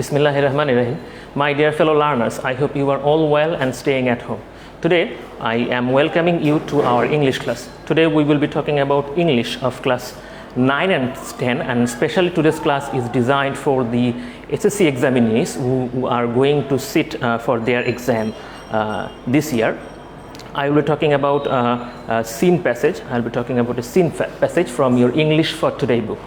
Bismillahirrahmanirrahim. My dear fellow learners, I hope you are all well and staying at home. Today, I am welcoming you to our English class. Today, we will be talking about English of class 9 and 10, and especially today's class is designed for the SSC examinees who are going to sit for their exam this year. I will be talking about a scene passage. I'll be talking about a scene passage from your English for Today book.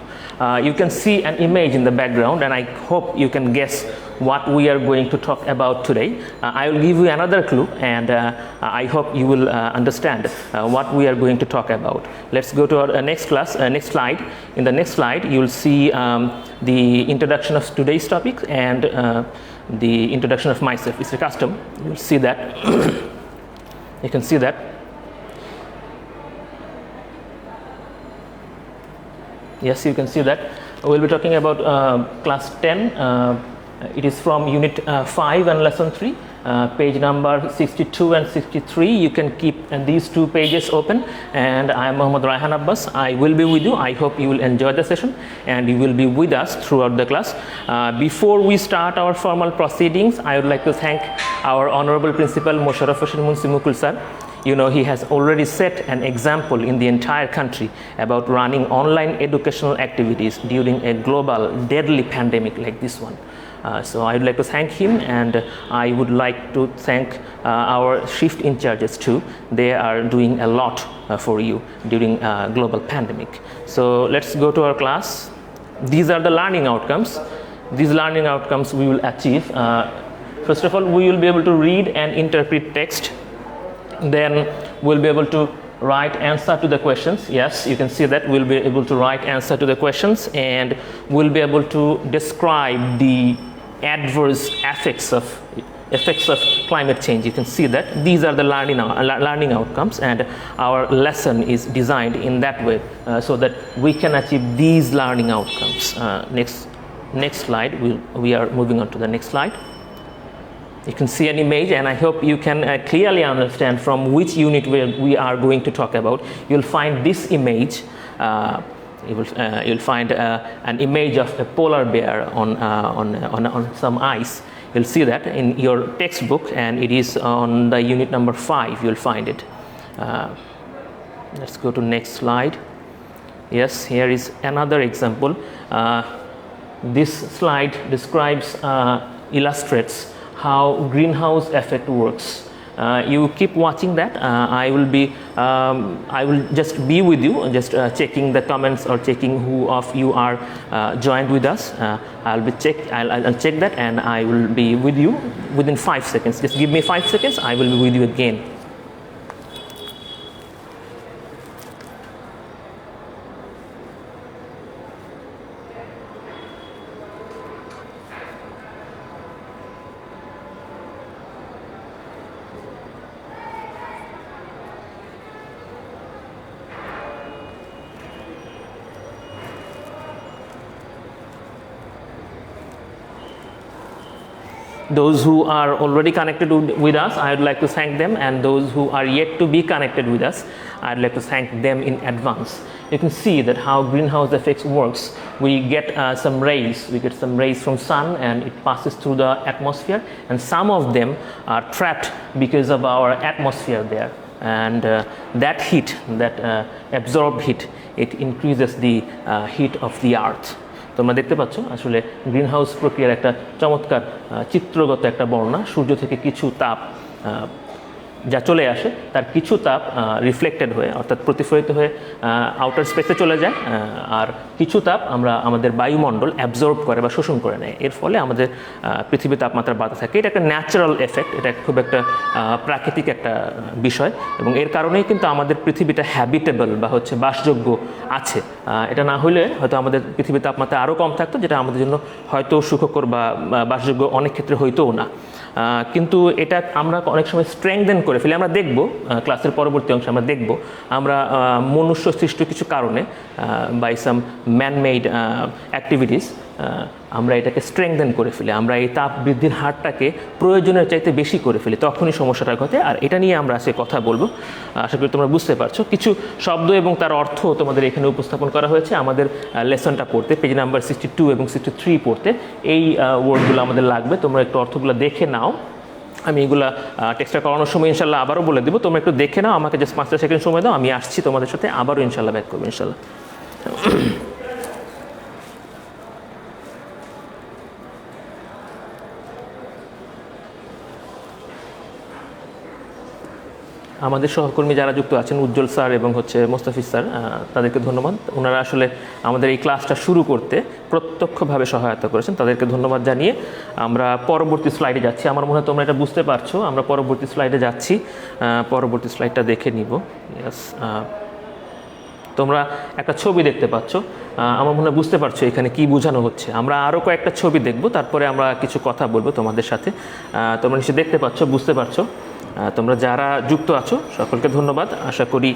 You can see an image in the background, and I hope you can guess what we are going to talk about today. I will give you another clue, and I hope you will understand what we are going to talk about. Let's go to our next class, next slide. In the next slide, you will see the introduction of today's topic and the introduction of myself. It's a custom. You'll see that. You can see that. Yes, you can see that. We'll be talking about class 10. It is from unit 5 and lesson 3, page number 62 and 63. You can keep these two pages open, and I am Rayhan Abbas. I will be with you. I hope you will enjoy the session and you will be with us throughout the class. Before we start our formal proceedings, I would like to thank our honorable principal Mosharraf Hossain Munsi Mukul sir. You know, he has already set an example in the entire country about running online educational activities during a global deadly pandemic like this one. So I would like to thank him, and I would like to thank our shift in charges too. They are doing a lot for you during a global pandemic. So let's go to our class. These are the learning outcomes. These learning outcomes we will achieve. First of all, we will be able to read and interpret text. Then we'll be able to write answer to the questions. Yes, you can see that we'll be able to write answer to the questions, and we'll be able to describe the adverse effects of climate change. You can see that these are the learning outcomes, and our lesson is designed in that way so that we can achieve these learning outcomes. Next slide. We are moving on to the next slide. You can see an image, and I hope you can clearly understand from which unit we are going to talk about. You'll find this image. You'll find an image of a polar bear on some ice. You'll see that in your textbook, and it is on the unit number 5. You'll find it. Let's go to next slide. Yes, here is another example. This slide describes, illustrates how greenhouse effect works. You keep watching that. I will just be with you, just checking the comments or checking who of you are joined with us. I'll check that, and I will be with you within 5 seconds. Just give me 5 seconds. I will be with you again. Those who are already connected with us, I would like to thank them, and those who are yet to be connected with us, I'd like to thank them in advance. You can see that how greenhouse effects works. We get some rays. We get some rays from sun, and it passes through the atmosphere, and some of them are trapped because of our atmosphere there. And that heat, that absorbed heat, it increases the heat of the earth. তোমরা দেখতে পাচ্ছ আসলে greenhouse প্রক্রিয়ার একটা চমৎকার চিত্রগত একটা বর্ণনা। সূর্য থেকে কিছু তাপ যা চলে আসে, তার কিছু তাপ রিফ্লেক্টেড হয়ে, অর্থাৎ প্রতিফলিত হয়ে আউটার স্পেসে চলে যায়, আর কিছু তাপ আমরা আমাদের বায়ুমণ্ডল অ্যাবজর্ব করে বা শোষণ করে নেয়। এর ফলে আমাদের পৃথিবীর তাপমাত্রা বাড়তে থাকে। এটা একটা ন্যাচারাল এফেক্ট, এটা খুব একটা প্রাকৃতিক একটা বিষয়, এবং এর কারণেই কিন্তু আমাদের পৃথিবীটা হ্যাবিটেবল বা হচ্ছে বাসযোগ্য আছে। এটা না হলে হয়তো আমাদের পৃথিবীর তাপমাত্রা আরও কম থাকতো, যেটা আমাদের জন্য হয়তো সুখকর বা বাসযোগ্য অনেক ক্ষেত্রে হইতোও না। কিন্তু এটা আমরা অনেক সময় স্ট্রেংথেন করে ফেলি। আমরা দেখব ক্লাসের পরবর্তী অংশে আমরা দেখব আমরা মনুষ্য সৃষ্ট কিছু কারণে by some man made activities আমরা এটাকে স্ট্রেংথেন করে ফেলি, আমরা এই তাপ বৃদ্ধির হারটাকে প্রয়োজনের চাইতে বেশি করে ফেলি, তখনই সমস্যাটা ঘটে। আর এটা নিয়ে আমরা আজকে কথা বলবো। আশা করি তোমরা বুঝতে পারছো। কিছু শব্দ এবং তার অর্থ তোমাদের এখানে উপস্থাপন করা হয়েছে। আমাদের লেসনটা পড়তে পেজ নাম্বার 62 এবং 63 পড়তে এই ওয়ার্ডগুলো আমাদের লাগবে। তোমরা একটু অর্থগুলো দেখে নাও। আমি এগুলা টেক্সটটা করানোর সময় ইনশাল্লাহ আবারও বলে দেবো, তোমরা একটু দেখে নাও, আমাকে জাস্ট 5 সেকেন্ড সময় দাও, আমি আসছি তোমাদের সাথে আবারও ইনশাল্লাহ ব্যাক করবো ইনশাল্লাহ। আমাদের সহকর্মী যারা যুক্ত আছেন, উজ্জ্বল স্যার এবং মোস্তাফিজ স্যার, তাদেরকে ধন্যবাদ। ওনারা আসলে আমাদের এই ক্লাসটা শুরু করতে প্রত্যক্ষভাবে সহায়তা করেছেন, তাদেরকে ধন্যবাদ জানিয়ে আমরা পরবর্তী স্লাইডে যাচ্ছি। আমার মনে হয় তোমরা এটা বুঝতে পারছো, আমরা পরবর্তী স্লাইডে যাচ্ছি। পরবর্তী স্লাইডটা দেখে নিব। ইয়েস, তোমরা একটা ছবি দেখতে পাচ্ছ, আমার মনে হয় বুঝতে পারছো এখানে কি বোঝানো হচ্ছে। আমরা আরও কয়েকটা ছবি দেখব, তারপরে আমরা কিছু কথা বলবো তোমাদের সাথে। তোমরা নিশ্চয়ই দেখতে পাচ্ছ, বুঝতে পারছো। তোমরা যারা যুক্ত আছো সকলকে ধন্যবাদ, আশা করি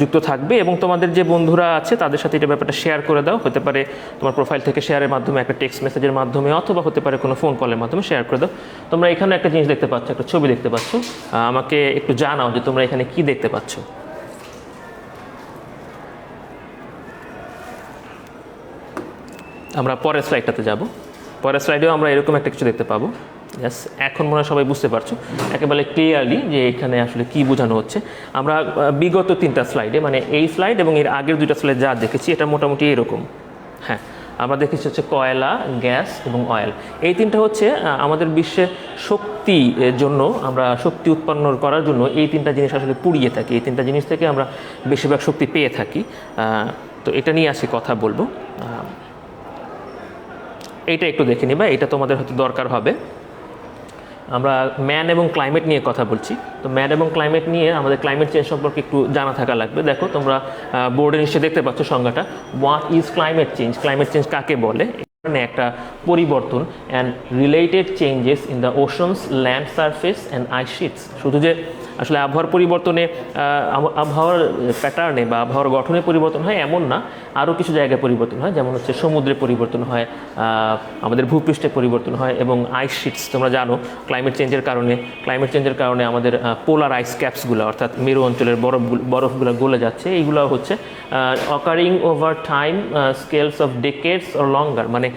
যুক্ত থাকবে এবং তোমাদের যে বন্ধুরা আছে তাদের সাথে এটা ব্যাপারটা শেয়ার করে দাও। হতে পারে তোমার প্রোফাইল থেকে শেয়ারের মাধ্যমে, একটা টেক্সট মেসেজের মাধ্যমে, অথবা হতে পারে কোনো ফোন কলের মাধ্যমে শেয়ার করে দাও। তোমরা এখানে একটা জিনিস দেখতে পাচ্ছ, একটা ছবি দেখতে পাচ্ছ, আমাকে একটু জানাও যে তোমরা এখানে কি দেখতে পাচ্ছ। আমরা পরের স্লাইডটাতে যাব। পরের স্লাইডেও আমরা এরকম একটা কিছু দেখতে পাবো। ইয়াস, এখন মনে হয় সবাই বুঝতে পারছো একেবারে ক্লিয়ারলি যে এখানে আসলে কি বোঝানো হচ্ছে। আমরা বিগত 3টা স্লাইডে, মানে এই স্লাইড এবং এর আগের 2টা স্লাইড যা দেখেছি, এটা মোটামুটি এরকম। হ্যাঁ, আমরা দেখেছি হচ্ছে কয়লা, গ্যাস এবং অয়েল। এই 3টা হচ্ছে আমাদের বিশ্বে শক্তির জন্য, আমরা শক্তি উৎপন্ন করার জন্য এই 3টা জিনিস আসলে পুড়িয়ে থাকি। এই 3টা জিনিস থেকে আমরা বেশিরভাগ শক্তি পেয়ে থাকি। তো এটা নিয়ে আজকে কথা বলবো। এইটা একটু দেখে নিবা, এটা তোমাদের হয়তো দরকার হবে। আমরা ম্যান এবং ক্লাইমেট নিয়ে কথা বলছি। তো ম্যান এবং ক্লাইমেট নিয়ে আমাদের ক্লাইমেট চেঞ্জ সম্পর্কে একটু জানা থাকা লাগবে। দেখো তোমরা বোর্ডে নিশ্চয়ই দেখতে পাচ্ছ সংজ্ঞাটা। What is climate change? Climate change কাকে বলে? একটা পরিবর্তন and related changes in the oceans, land surface and ice sheets. শুধু যে আসলে আবহাওয়ার পরিবর্তনে, আবহাওয়ার প্যাটার্নে বা আবহাওয়ার গঠনে পরিবর্তন হয় এমন না, আরও কিছু জায়গায় পরিবর্তন হয়। যেমন হচ্ছে সমুদ্রে পরিবর্তন হয়, আমাদের ভূপৃষ্ঠে পরিবর্তন হয় এবং আইস শিটস। তোমরা জানো ক্লাইমেট চেঞ্জের কারণে আমাদের পোলার আইস ক্যাপসগুলো, অর্থাৎ মেরু অঞ্চলের বরফগুলো গলে যাচ্ছে। এইগুলো হচ্ছে occurring over time scales of decades or longer, মানে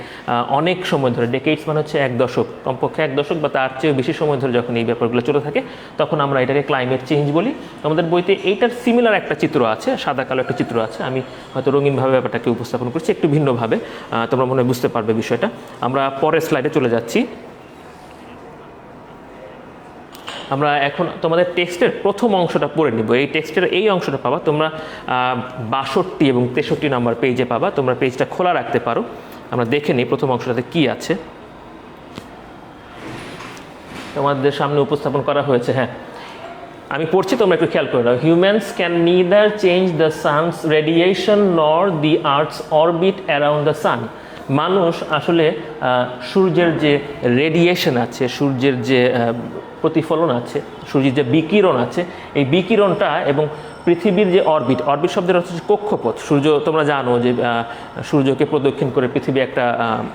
অনেক সময় ধরে। ডেকেডস মানে হচ্ছে 1 দশক, কমপক্ষে 1 দশক বা তার চেয়ে বেশি সময় ধরে যখন এই ব্যাপারগুলো চলে থাকে, তখন আমরা এটাকে ক্লাইমেট চেঞ্জ বলি। আমাদের বইতে এইটার সিমিলার একটা চিত্র আছে, সাদা কালো একটা চিত্র আছে। আমি হয়তো রঙিনভাবে ব্যাপারটাকে উপস্থাপন করছি, একটু ভিন্নভাবে, তোমরা মনে হয় বুঝতে পারবে বিষয়টা। আমরা পরের স্লাইডে চলে যাচ্ছি। আমরা এখন তোমাদের টেক্সটের প্রথম অংশটা পড়ে নিব। এই টেক্সটের এই অংশটা পাবা তোমরা 62 এবং 63 নম্বর পেজে পাবা। তোমরা পেজটা খোলা রাখতে পারো। আমরা দেখে নিই প্রথম অংশটাতে কি আছে। তোমাদের সামনে উপস্থাপন করা হয়েছে। হ্যাঁ, আমি পড়ছি, তোমরা একটু খেয়াল করে দাও। Humans can neither change the sun's radiation nor the earth's orbit around the sun. মানুষ আসলে সূর্যের যে রেডিয়েশন আছে, সূর্যের যে প্রতিফলন আছে, সূর্যের যে বিকিরণ আছে, এই বিকিরণটা এবং পৃথিবীর যে অরবিট শব্দের অর্থ হচ্ছে কক্ষপথ। সূর্য, তোমরা জানো যে সূর্যকে প্রদক্ষিণ করে পৃথিবী একটা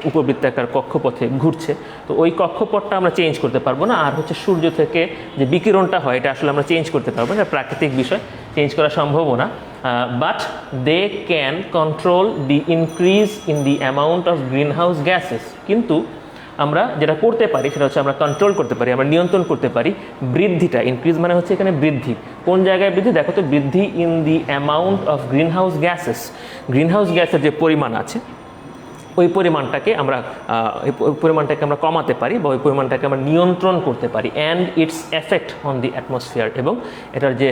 উপবৃত্তাকার কক্ষপথে ঘুরছে। তো ওই কক্ষপথটা আমরা চেঞ্জ করতে পারবো না। আর হচ্ছে সূর্য থেকে যে বিকিরণটা হয়, এটা আসলে আমরা চেঞ্জ করতে পারবো না, এটা প্রাকৃতিক বিষয়, চেঞ্জ করা সম্ভব না। But they can control the increase in the amount of green house gases. কিন্তু আমরা যেটা করতে পারি সেটা হচ্ছে আমরা কন্ট্রোল করতে পারি, আমরা নিয়ন্ত্রণ করতে পারি বৃদ্ধিটা। ইনক্রিজ মানে হচ্ছে এখানে বৃদ্ধি। কোন জায়গায় বৃদ্ধি? দেখো তো, বৃদ্ধি in the amount of green house gases. Green house গ্যাসের যে পরিমাণ আছে, ওই পরিমাণটাকে আমরা কমাতে পারি বা ওই পরিমাণটাকে আমরা নিয়ন্ত্রণ করতে পারি। And it's effect on the atmosphere, এবং এটার যে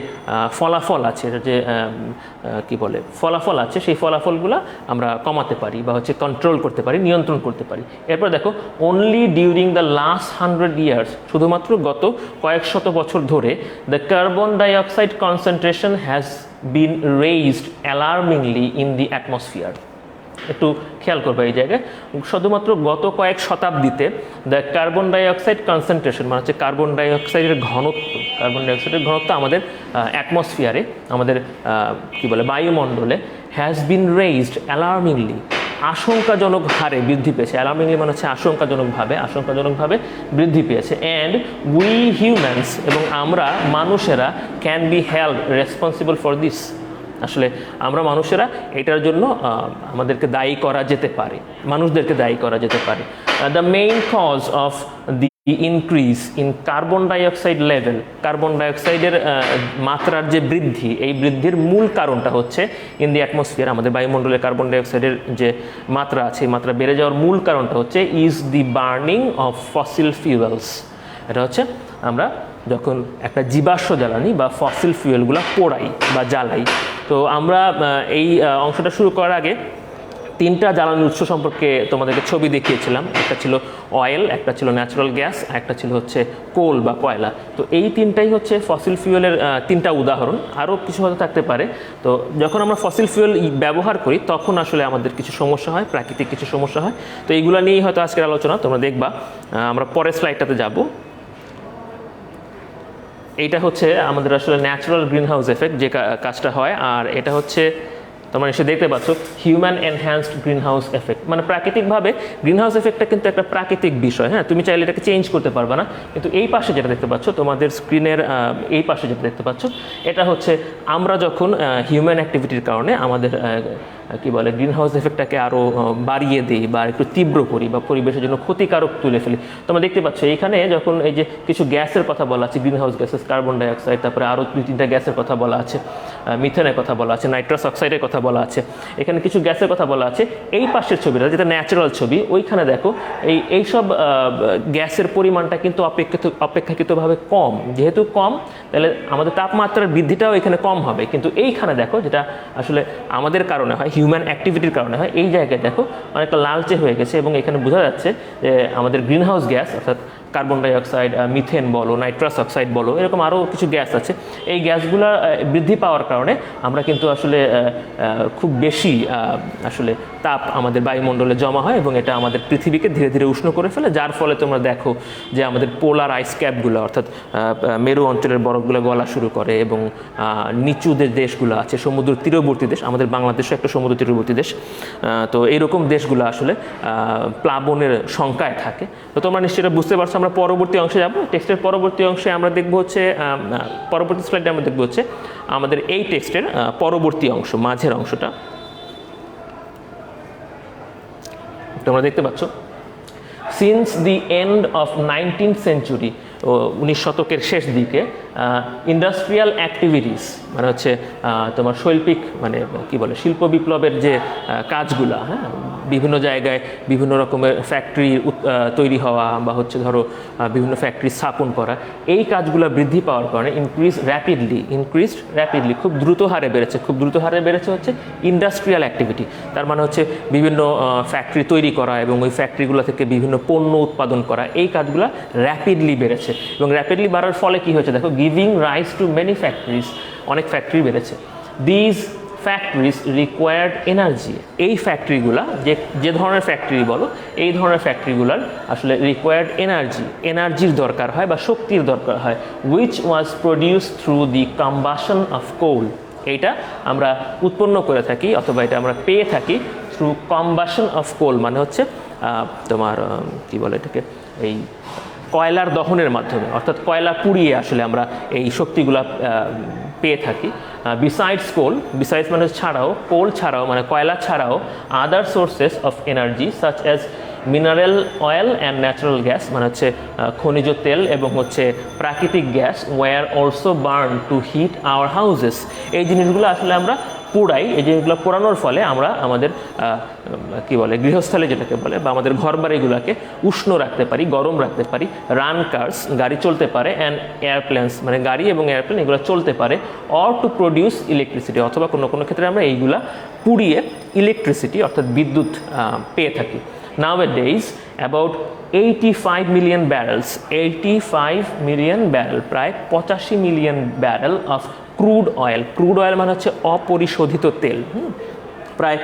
ফলাফল আছে, এটার যে ফলাফল আছে, সেই ফলাফলগুলো আমরা কমাতে পারি বা হচ্ছে কন্ট্রোল করতে পারি, নিয়ন্ত্রণ করতে পারি। এরপর দেখো, only during the last 100 years, শুধুমাত্র গত কয়েক শত বছর ধরে, the carbon dioxide concentration has been raised alarmingly in the atmosphere. একটু খেয়াল করবে এই জায়গায়, শুধুমাত্র গত কয়েক শতাব্দীতে দ্য কার্বন ডাইঅক্সাইড কনসেন্ট্রেশন, মানে হচ্ছে কার্বন ডাইঅক্সাইডের ঘনত্ব আমাদের অ্যাটমসফিয়ারে, আমাদের বায়ুমণ্ডলে, হ্যাজ বিন রেইজড অ্যালার্মিংলি, আশঙ্কাজনক হারে বৃদ্ধি পেয়েছে। অ্যালার্মিংলি মানে হচ্ছে আশঙ্কাজনকভাবে বৃদ্ধি পেয়েছে। অ্যান্ড উই হিউম্যানস, এবং আমরা মানুষেরা can be held responsible for this, আসলে আমরা মানুষেরা এটার জন্য আমাদেরকে দায়ী করা যেতে পারে, মানুষদেরকে দায়ী করা যেতে পারে। The main cause of the increase in carbon dioxide level, carbon ডাইঅক্সাইডের মাত্রার যে বৃদ্ধি, এই বৃদ্ধির মূল কারণটা হচ্ছে ইন দি অ্যাটমসফিয়ার, আমাদের বায়ুমণ্ডলে কার্বন ডাইঅক্সাইডের যে মাত্রা আছে, এই মাত্রা বেড়ে যাওয়ার মূল কারণটা হচ্ছে is the burning of fossil fuels. এটা হচ্ছে আমরা যখন একটা জীবাশ্ম জ্বালানি বা ফসিল ফিউয়েলগুলো পোড়াই বা জ্বালাই। তো আমরা এই অংশটা শুরু করার আগে তিনটা জ্বালানির উৎস সম্পর্কে তোমাদেরকে ছবি দেখিয়েছিলাম। একটা ছিল অয়েল, একটা ছিল ন্যাচারাল গ্যাস, একটা ছিল হচ্ছে কোল বা কয়লা। তো এই তিনটাই হচ্ছে ফসিল ফিউয়েলের তিনটা উদাহরণ, আরও কিছু হয়তো থাকতে পারে। তো যখন আমরা ফসিল ফিউয়েল ব্যবহার করি তখন আসলে আমাদের কিছু সমস্যা হয়, প্রাকৃতিক কিছু সমস্যা হয়। তো এইগুলো নিয়েই হয়তো আজকের আলোচনা, তোমরা দেখবা। আমরা পরের স্লাইডটাতে যাব। এইটা হচ্ছে আমাদের আসলে ন্যাচারাল গ্রিন হাউস এফেক্ট যে কাজটা হয়, আর এটা হচ্ছে তোমরা নিশ্চয়ই দেখতে পাচ্ছ human enhanced green house effect. মানে প্রাকৃতিকভাবে গ্রিন হাউস এফেক্টটা কিন্তু একটা প্রাকৃতিক বিষয়, হ্যাঁ, তুমি চাইলে এটাকে চেঞ্জ করতে পারবে না। কিন্তু এই পাশে যেটা দেখতে পাচ্ছ, তোমাদের স্ক্রিনের এই পাশে যেটা দেখতে পাচ্ছ, এটা হচ্ছে আমরা যখন হিউম্যান অ্যাক্টিভিটির কারণে আমাদের কি বলে গ্রিন হাউস এফেক্টটাকে আরও বাড়িয়ে দিই বা একটু তীব্র করি বা পরিবেশের জন্য ক্ষতিকারক তুলে ফেলি। তোমরা দেখতে পাচ্ছ এইখানে যখন এই যে কিছু গ্যাসের কথা বলা আছে, green house gases, carbon dioxide, তারপরে আরও 2-3টা গ্যাসের কথা বলা আছে, মিথেনের কথা বলা আছে, নাইট্রাস অক্সাইডের কথা বলা আছে, এখানে কিছু গ্যাসের কথা বলা আছে। এই পাশের ছবিটা যেটা ন্যাচারাল ছবি, ওইখানে দেখো এইসব গ্যাসের পরিমাণটা কিন্তু অপেক্ষাকৃতভাবে কম। যেহেতু কম, তাহলে আমাদের তাপমাত্রার বৃদ্ধিটাও এখানে কম হবে। কিন্তু এইখানে দেখো যেটা আসলে আমাদের কারণে হয়, হিউম্যান অ্যাক্টিভিটির কারণে হয়, এই জায়গায় দেখো অনেকটা লালচে হয়ে গেছে এবং এখানে বোঝা যাচ্ছে যে আমাদের গ্রিন হাউস গ্যাস অর্থাৎ কার্বন ডাইঅক্সাইড, মিথেন বলো, নাইট্রাস অক্সাইড বলো, এরকম আরও কিছু গ্যাস আছে। এই গ্যাসগুলো বৃদ্ধি পাওয়ার কারণে আমরা কিন্তু আসলে খুব বেশি আসলে তাপ আমাদের বায়ুমণ্ডলে জমা হয় এবং এটা আমাদের পৃথিবীকে ধীরে ধীরে উষ্ণ করে ফেলে, যার ফলে তোমরা দেখো যে আমাদের পোলার আইস ক্যাপগুলো অর্থাৎ মেরু অঞ্চলের বরফগুলো গলা শুরু করে এবং নিচু যে দেশগুলো আছে, সমুদ্র তীরবর্তী দেশ, আমাদের বাংলাদেশও একটা সমুদ্র তীরবর্তী দেশ, তো এইরকম দেশগুলো আসলে প্লাবনের শঙ্কায় থাকে। তো তোমরা নিশ্চয়ই বুঝতে পারছো। আমরা পরবর্তী অংশে যাব। টেক্সটের পরবর্তী অংশে আমরা দেখব হচ্ছে পরবর্তী স্লাইডে আমরা দেখব হচ্ছে আমাদের এই টেক্সটের পরবর্তী অংশ, মাঝের অংশটা তোমরা দেখতে পাচ্ছ। Since the end of 19th century, 19 শতকের শেষ দিকে, ইন্ডাস্ট্রিয়াল অ্যাক্টিভিটিস মানে হচ্ছে তোমার শৈল্পিক মানে কি বলে শিল্প বিপ্লবের যে কাজগুলা, হ্যাঁ, বিভিন্ন জায়গায় বিভিন্ন রকমের ফ্যাক্টরি তৈরি হওয়া বা হচ্ছে ধরো বিভিন্ন ফ্যাক্টরি স্থাপন করা, এই কাজগুলো বৃদ্ধি পাওয়ার কারণে ইনক্রিজড র্যাপিডলি খুব দ্রুত হারে বেড়েছে হচ্ছে ইন্ডাস্ট্রিয়াল অ্যাক্টিভিটি। তার মানে হচ্ছে বিভিন্ন ফ্যাক্টরি তৈরি করা এবং ওই ফ্যাক্টরিগুলো থেকে বিভিন্ন পণ্য উৎপাদন করা, এই কাজগুলো র্যাপিডলি বেড়েছে। এবং র্যাপিডলি বাড়ার ফলে কি হয়েছে দেখো, giving rise to many factories, অনেক ফ্যাক্টরি বেড়েছে। দিজ ফ্যাক্টরিজ রিকোয়ার্ড এনার্জি, এই ফ্যাক্টরিগুলা যে ধরনের ফ্যাক্টরি বলো, এই ধরনের ফ্যাক্টরিগুলার আসলে রিকোয়ার্ড এনার্জির দরকার হয় বা শক্তির দরকার হয়, which was produce through the combustion of coal. এইটা আমরা উৎপন্ন করে থাকি অথবা এটা আমরা পেয়ে থাকি থ্রু কম্বাশন অফ কোল, মানে হচ্ছে তোমার কি বলে এটাকে, এই কয়লার দহনের মাধ্যমে, অর্থাৎ কয়লা পুড়িয়ে আসলে আমরা এই শক্তিগুলা পেয়ে থাকি। বিসাইডস মানে ছাড়াও, কোল ছাড়াও মানে কয়লা ছাড়াও, other sources of energy such as mineral oil and natural gas, মানে হচ্ছে খনিজ তেল এবং হচ্ছে প্রাকৃতিক gas, were also burn to heat our houses. এই জিনিসগুলো আসলে আমরা পোড়াই। এই জিনিসগুলো পোড়ানোর ফলে আমরা আমাদের কি বলে গৃহস্থলে যেটাকে বলে বা আমাদের ঘর বাড়িগুলোকে উষ্ণ রাখতে পারি, গরম রাখতে পারি। রান কার্স, গাড়ি চলতে পারে, অ্যান্ড এয়ারপ্লেনস মানে গাড়ি এবং এয়ারপ্লেন এগুলো চলতে পারে। অর টু প্রডিউস ইলেকট্রিসিটি, অথবা কোনো কোনো ক্ষেত্রে আমরা এইগুলা পুড়িয়ে ইলেকট্রিসিটি অর্থাৎ বিদ্যুৎ পেয়ে থাকি। Nowadays about 85 million barrels, 85 million barrel, প্রায় 85 million barrel of crude oil মানে হচ্ছে অপরিশোধিত তেল, প্রায়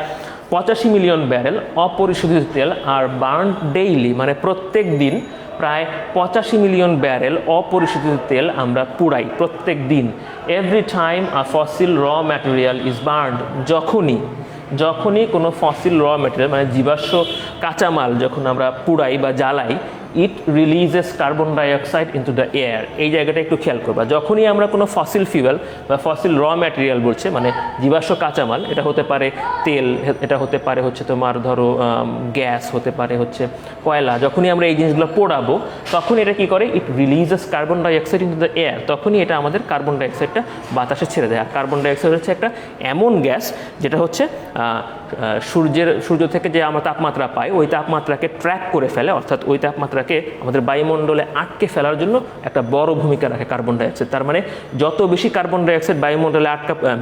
85 মিলিয়ন ব্যারেল অপরিশোধিত তেল আর বার্ন ডেইলি মানে প্রত্যেক দিন প্রায় 85 মিলিয়ন ব্যারেল অপরিশোধিত তেল আমরা পুড়াই প্রত্যেক দিন। Every time a fossil raw material is burned, যখনই যখনই কোনো ফসিল র ম্যাটেরিয়াল মানে জীবাশ্ম কাঁচামাল যখন আমরা পুড়াই বা জ্বালাই, it releases carbon dioxide into the air. এই জায়গাটা একটু খেয়াল করবা, যখনই আমরা কোনো ফসিল ফিউয়েল বা ফসিল র ম্যাটেরিয়াল বলছে মানে জীবাশ্ম কাঁচামাল, এটা হতে পারে তেল, এটা হতে পারে হচ্ছে তোমার ধরো গ্যাস, হতে পারে হচ্ছে কয়লা, যখনই আমরা এই জিনিসগুলো পোড়াবো তখন এটা কি করে, it releases carbon dioxide into the air. তখনই এটা আমাদের কার্বন ডাইঅক্সাইডটা বাতাসে ছেড়ে দেয়। আর কার্বন ডাইঅক্সাইড হচ্ছে একটা এমন গ্যাস যেটা হচ্ছে সূর্য থেকে যে আমরা তাপমাত্রা পাই ওই তাপমাত্রাকে ট্র্যাক করে ফেলে, অর্থাৎ ওই তাপমাত্রাকে আমাদের বায়ুমণ্ডলে আটকে ফেলার জন্য একটা বড় ভূমিকা রাখে কার্বন ডাইঅক্সাইড। তার মানে যত বেশি কার্বন ডাইঅক্সাইড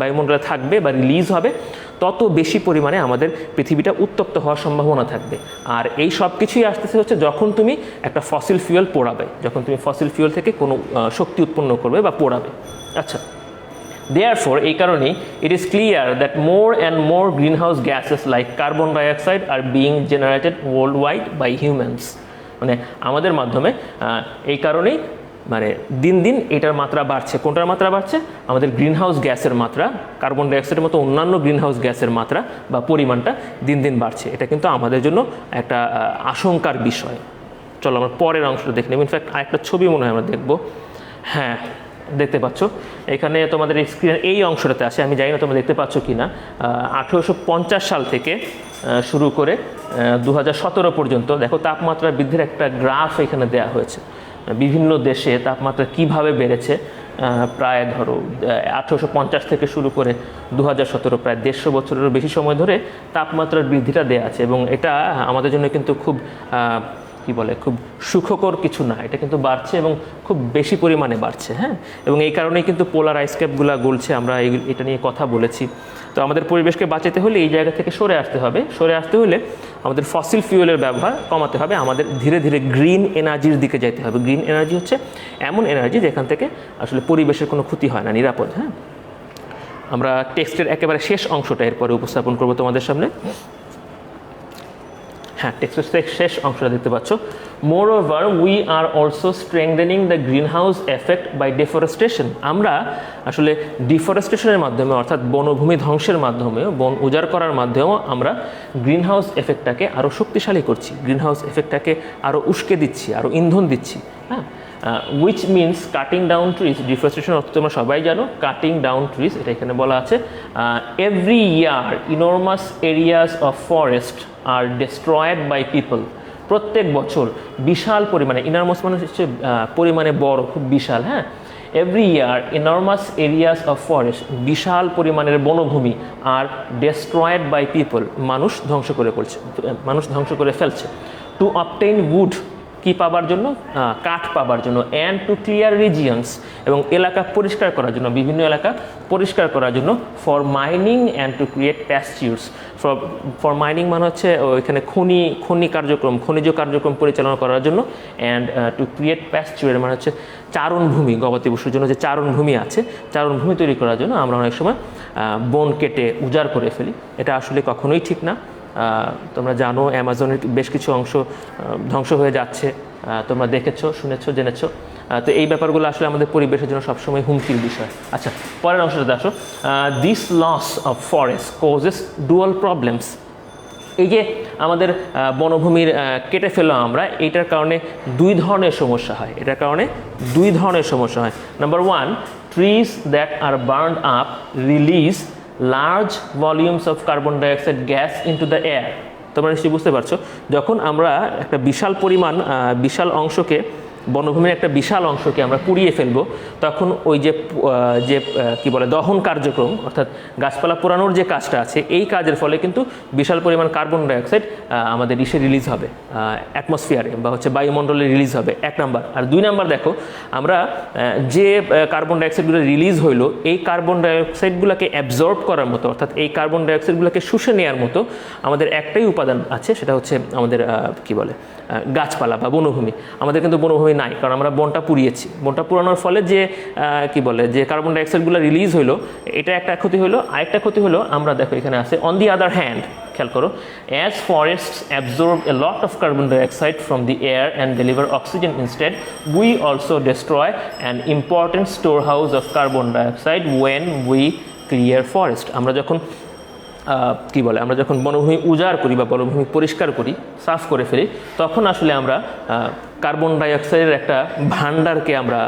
বায়ুমণ্ডলে থাকবে বা রিলিজ হবে, তত বেশি পরিমাণে আমাদের পৃথিবীটা উত্তপ্ত হওয়ার সম্ভাবনা থাকবে। আর এই সব কিছুই আসতেছে হচ্ছে যখন তুমি একটা ফসিল ফিউয়েল পোড়াবে, যখন তুমি ফসিল ফিউয়েল থেকে কোনো শক্তি উৎপন্ন করবে বা পোড়াবে। আচ্ছা, therefore এই কারণেই it is clear that more and more greenhouse gases like carbon dioxide are being generated worldwide by humans। মানে আমাদের মাধ্যমে এই কারণেই মানে দিন দিন এটার মাত্রা বাড়ছে। কোনটার মাত্রা বাড়ছে? আমাদের গ্রিনহাউস গ্যাসের মাত্রা, কার্বন ডাইঅক্সাইডের মতো অন্যান্য গ্রিনহাউস গ্যাসের মাত্রা বা পরিমাণটা দিন দিন বাড়ছে। এটা কিন্তু আমাদের জন্য একটা আশঙ্কার বিষয়। চলো আমরা পরের অংশটা দেখে নেব। ইনফ্যাক্ট আরেকটা ছবি মনে হয় আমরা দেখব। হ্যাঁ, দেখতে পাচ্ছ এখানে তোমাদের স্ক্রিনের এই অংশটাতে আছে, আমি জানি না তোমরা দেখতে পাচ্ছ কি না। 1850 সাল থেকে শুরু করে 2017 পর্যন্ত দেখো তাপমাত্রা বৃদ্ধির একটা গ্রাফ এখানে দেওয়া হয়েছে। বিভিন্ন দেশে তাপমাত্রা কিভাবে বেড়েছে, প্রায় ধরো 1850 থেকে শুরু করে 2017 প্রায় 150 বছরেরও বেশি সময় ধরে তাপমাত্রার বৃদ্ধিটা দেওয়া আছে। এবং এটা আমাদের জন্য কিন্তু খুব খুব সুখকর কিছু না, এটা কিন্তু বাড়ছে এবং খুব বেশি পরিমাণে বাড়ছে। হ্যাঁ, এবং এই কারণেই কিন্তু পোলার আইসক্যাপগুলো গলছে। আমরা এটা নিয়ে কথা বলেছি। তো আমাদের পরিবেশকে বাঁচাতে হলে এই জায়গা থেকে সরে আসতে হবে। সরে আসতে হলে আমাদের ফসিল ফিউয়েলের ব্যবহার কমাতে হবে, আমাদের ধীরে ধীরে গ্রিন এনার্জির দিকে যেতে হবে। গ্রিন এনার্জি হচ্ছে এমন এনার্জি যেখান থেকে আসলে পরিবেশের কোনো ক্ষতি হয় না, নিরাপদ। হ্যাঁ, আমরা টেক্সটের একেবারে শেষ অংশটা এরপরে উপস্থাপন করবো তোমাদের সামনে। হ্যাঁ, টেক্সটের শেষ অংশটা দেখতে পাচ্ছ। Moreover, we are also strengthening the greenhouse effect by deforestation। আমরা আসলে ডিফরেস্টেশনের মাধ্যমে অর্থাৎ বনভূমি ধ্বংসের মাধ্যমে, বন উজাড় করার মাধ্যমেও আমরা গ্রিনহাউস এফেক্টটাকে আরও শক্তিশালী করছি, গ্রিনহাউস এফেক্টটাকে আরও উস্কে দিচ্ছি, আরও ইন্ধন দিচ্ছি। হ্যাঁ, which means cutting down trees। Deforestation অর্থ তোমরা সবাই জানো, কাটিং ডাউন ট্রিজ, এটা এখানে বলা আছে। every year enormous areas of forest are destroyed by people। প্রত্যেক বছর বিশাল পরিমাণে, ইনর্মাস মানে হচ্ছে পরিমাণে বড়, খুব বিশাল। হ্যাঁ, every year enormous areas of forest, বিশাল পরিমাণের বনভূমি আর destroyed by people, মানুষ ধ্বংস করে ফেলছে। টু obtain wood, কি পাবার জন্য? কাঠ পাবার জন্য। অ্যান্ড টু ক্লিয়ার রিজিয়নস, এবং এলাকা পরিষ্কার করার জন্য, বিভিন্ন এলাকা পরিষ্কার করার জন্য। For mining and to create pastures. For mining মানে হচ্ছে ওইখানে খনিজ কার্যক্রম পরিচালনা করার জন্য। অ্যান্ড টু ক্রিয়েট প্যাস্টিউর মানে হচ্ছে চারণভূমি, গবাদি পশুর জন্য যে চারণভূমি আছে, চারণভূমি তৈরি করার জন্য আমরা অনেক সময় বন কেটে উজাড় করে ফেলি। এটা আসলে কখনোই ঠিক না। তোমরা জানো অ্যামাজনের বেশ কিছু অংশ ধ্বংস হয়ে যাচ্ছে, তোমরা দেখেছো, শুনেছো, জেনেছো। তো এই ব্যাপারগুলো আসলে আমাদের পরিবেশের জন্য সবসময় হুমকির বিষয়। আচ্ছা, পরের অংশটা দেখো। This loss of forest causes dual problems. এই যে আমাদের বনভূমির কেটে ফেলা আমরা, এইটার কারণে দুই ধরনের সমস্যা হয়। Number 1, trees that R burned up release large volumes of carbon dioxide gas into the air. তোমরা নিশ্চয়ই বুঝতে পারছো, যখন আমরা একটা বিশাল অংশকে, বনভূমির একটা বিশাল অংশকে আমরা পুড়িয়ে ফেলবো, তখন ওই যে দহন কার্যক্রম, অর্থাৎ গাছপালা পোড়ানোর যে কাজটা আছে, এই কাজের ফলে কিন্তু বিশাল পরিমাণ কার্বন ডাইঅক্সাইড আমাদের রিলিজ হবে, অ্যাটমসফিয়ারে বা হচ্ছে বায়ুমণ্ডলে রিলিজ হবে, 1 নাম্বার। আর 2 নাম্বার দেখো, আমরা যে কার্বন ডাইঅক্সাইডগুলো রিলিজ হইলো, এই কার্বন ডাইঅক্সাইডগুলোকে অ্যাবজর্ব করার মতো, অর্থাৎ এই কার্বন ডাইঅক্সাইডগুলোকে শুষে নেওয়ার মতো আমাদের একটাই উপাদান আছে, সেটা হচ্ছে আমাদের গাছপালা বা বনভূমি। আমাদের কিন্তু বনভূমি নাই, কারণ আমরা বনটা পুড়িয়েছি। বনটা পুরানোর ফলে যে যে কার্বন ডাইঅক্সাইডগুলো রিলিজ হইলো, এটা একটা ক্ষতি হলো। আরেকটা ক্ষতি হলো, আমরা দেখো এখানে আছে অন দি আদার হ্যান্ড, খেয়াল করো, as forests absorb a lot of carbon dioxide from the air and deliver oxygen instead, we also destroy an important store house of carbon dioxide when we clear forest. আমরা যখন কি বলে, আমরা যখন বনভূমি উজাড় করি বা বনভূমি পরিষ্কার করি, সাফ করে ফেলি, তখন আসলে আমরা কার্বন ডাইঅক্সাইডের একটা ভাণ্ডারকে আমরা